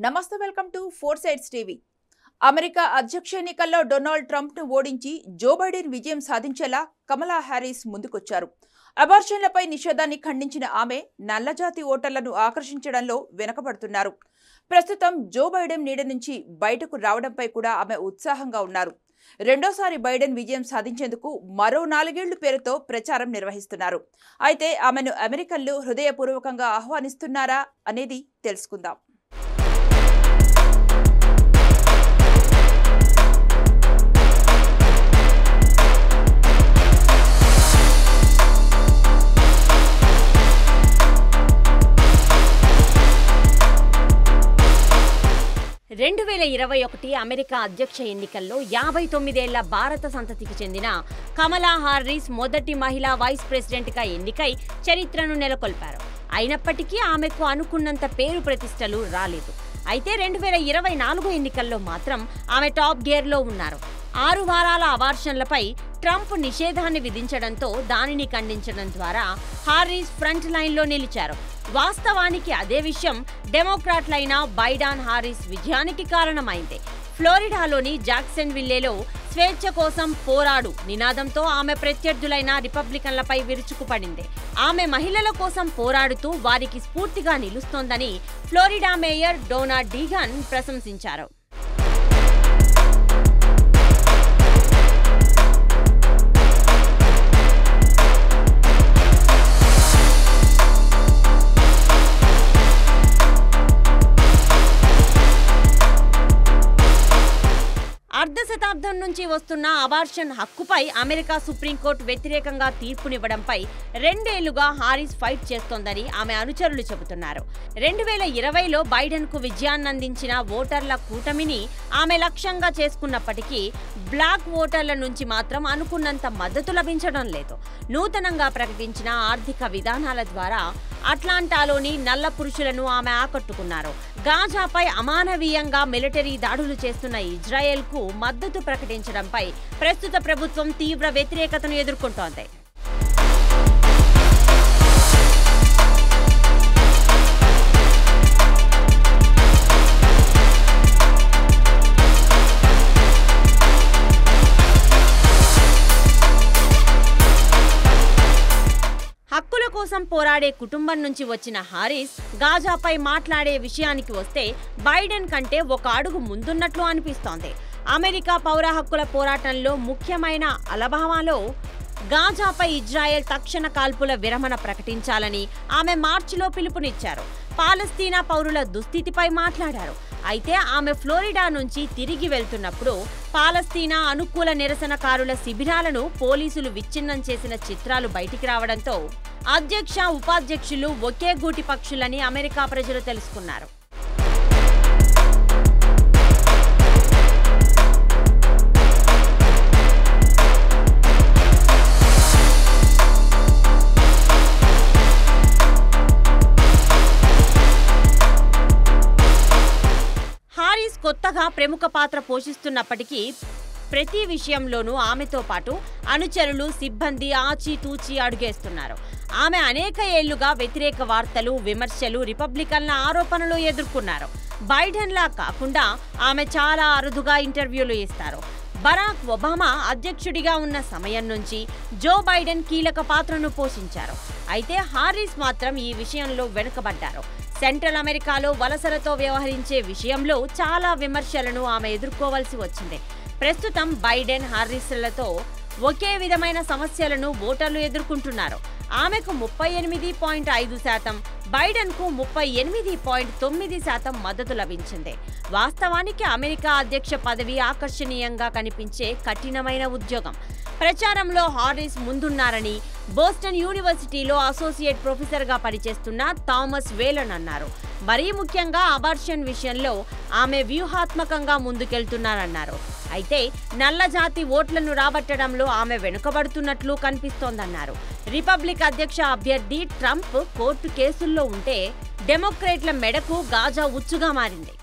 నమస్తే welcome to four sides TV. America అధ్యక్ష ఎన్నికల్లో డొనాల్డ్ ట్రంప్ ను ఓడించి జో బైడెన్ విజయం సాధించేలా కమలా హ్యారిస్ ముందుకొచ్చారు. అబార్షన్లపై నిషేధాన్ని ఖండించిన ఆమె నల్లజాతి ఓటర్లను ఆకర్షించడంలో వెనుకబడుతున్నారు. ప్రస్తుతం జో బైడెన్ నీడ నుంచి బయటకు రావడంపై కూడా ఆమె ఉత్సాహంగా ఉన్నారు. రెండోసారి బైడెన్ విజయం సాధించేందుకు మరో 4 ఏళ్ల పేరుతో ప్రచారం నిర్వహిస్తున్నారు. అయితే ఆమెను అమెరికన్లు హృదయపూర్వకంగా ఆహ్వానిస్తున్నారా అనేది తెలుసుకుందాం. అమెరికా అధ్యక్ష ఎన్నికల్లో 59 ఏళ్ల భారత సంతతికి చెందిన కమలా హారిస్ మొదటి మహిళా వైస్ ప్రెసిడెంట్గా ఎన్నికై చరిత్రను నెలకొల్పారు. అయినప్పటికీ ఆమెకు అనుకున్నంత పేరు ప్రతిష్టలు రాలేదు. అయితే 2024 ఎన్నికల్లో మాత్రం ఆమె టాప్ గేర్లో ఉన్నారు. 6 వారాల అబార్షన్లపై ట్రంప్ నిషేధాన్ని విధించడంతో దానిని ఖండించడం ద్వారా హారిస్ ఫ్రంట్ లైన్లో నిలిచారు. వాస్తవానికి అదే విషయం డెమోక్రాట్లైన బైడెన్ హారిస్ విజయానికి కారణమైంది. ఫ్లోరిడాలోని జాక్సన్ విల్లేలో స్వేచ్ఛ కోసం పోరాడు నినాదంతో ఆమె ప్రత్యర్థులైన రిపబ్లికన్లపై విరుచుకుపడింది. ఆమె మహిళల కోసం పోరాడుతూ వారికి స్ఫూర్తిగా నిలుస్తోందని ఫ్లోరిడా మేయర్ డోనా డీగన్ ప్రశంసించారు. అర్ధ శతాబ్దం నుంచి వస్తున్న అబార్షన్ హక్కుపై అమెరికా సుప్రీంకోర్టు వ్యతిరేకంగా తీర్పునివ్వడంపై 2 ఏళ్లుగా హారిస్ ఫైట్ చేస్తోందని ఆమె అనుచరులు చెబుతున్నారు. 2020లో బైడెన్కు విజయాన్నందించిన ఓటర్ల కూటమిని ఆమె లక్ష్యంగా చేసుకున్నప్పటికీ బ్లాక్ ఓటర్ల నుంచి మాత్రం అనుకున్నంత మద్దతు లభించడం లేదు. నూతనంగా ప్రకటించిన ఆర్థిక విధానాల ద్వారా అట్లాంటాలోని నల్ల పురుషులను ఆమె ఆకట్టుకున్నారు. గాజాపై అమానవీయంగా మిలిటరీ దాడులు చేస్తున్న ఇజ్రాయెల్కు మద్దతు ప్రకటించడంపై ప్రస్తుత ప్రభుత్వం తీవ్ర వ్యతిరేకతను ఎదుర్కొంటోంది. హక్కుల కోసం పోరాడే కుటుంబం నుంచి వచ్చిన హారిస్ గాజాపై మాట్లాడే విషయానికి వస్తే బైడెన్ కంటే ఒక అడుగు ముందున్నట్లు అనిపిస్తోంది. అమెరికా పౌర హక్కుల పోరాటంలో ముఖ్యమైన అలబామాలో గాజాపై ఇజ్రాయెల్ తక్షణ కాల్పుల విరమణ ప్రకటించాలని ఆమె మార్చిలో పిలుపునిచ్చారు. పాలస్తీనా పౌరుల దుస్థితిపై మాట్లాడారు. అయితే ఆమె ఫ్లోరిడా నుంచి తిరిగి వెళ్తున్నప్పుడు పాలస్తీనా అనుకూల నిరసనకారుల శిబిరాలను పోలీసులు విచ్ఛిన్నం చేసిన చిత్రాలు బయటికి రావడంతో అధ్యక్ష ఉపాధ్యక్షులు ఒకే గూటి పక్షులని అమెరికా ప్రజలు తెలుసుకున్నారు. హారిస్ కొత్తగా ప్రముఖ పాత్ర పోషిస్తున్నప్పటికీ ప్రతి విషయంలోనూ ఆమెతో పాటు అనుచరులు సిబ్బంది ఆచితూచి అడుగేస్తున్నారు. ఆమె అనేక ఏళ్లుగా వ్యతిరేక వార్తలు, విమర్శలు, రిపబ్లికన్ల ఆరోపణలు ఎదుర్కొన్నారు. బైడెన్లా కాకుండా ఆమె చాలా అరుదుగా ఇంటర్వ్యూలు ఇస్తారు. బరాక్ ఒబామా అధ్యక్షుడిగా ఉన్న సమయం నుంచి జో బైడెన్ కీలక పాత్రను పోషించారు. అయితే హారిస్ మాత్రం ఈ విషయంలో వెనుకబడ్డారు. సెంట్రల్ అమెరికాలో వలసలతో వ్యవహరించే విషయంలో చాలా విమర్శలను ఆమె ఎదుర్కోవాల్సి వచ్చింది. ప్రస్తుతం బైడెన్ హారిస్లతో ఒకే విధమైన సమస్యలను ఓటర్లు ఎదుర్కొంటున్నారు. ఆమెకు 38.5%, బైడెన్కు 38.9% మద్దతు లభించింది. వాస్తవానికి అమెరికా అధ్యక్ష పదవి ఆకర్షణీయంగా కనిపించే కఠినమైన ఉద్యోగం. ప్రచారంలో హారిస్ ముందున్నారని బోస్టన్ యూనివర్సిటీలో అసోసియేట్ ప్రొఫెసర్గా పనిచేస్తున్న థామస్ వేలన్ అన్నారు. మరీ ముఖ్యంగా అబార్షన్ విషయంలో ఆమె వ్యూహాత్మకంగా ముందుకెళ్తున్నారన్నారు. అయితే నల్ల జాతి ఓట్లను రాబట్టడంలో ఆమె వెనుకబడుతున్నట్లు కనిపిస్తోందన్నారు. రిపబ్లిక్ అధ్యక్ష అభ్యర్థి ట్రంప్ కోర్టు కేసుల్లో ఉంటే డెమోక్రేట్ల మెడకు గాజా ఉచ్చుగా మారింది.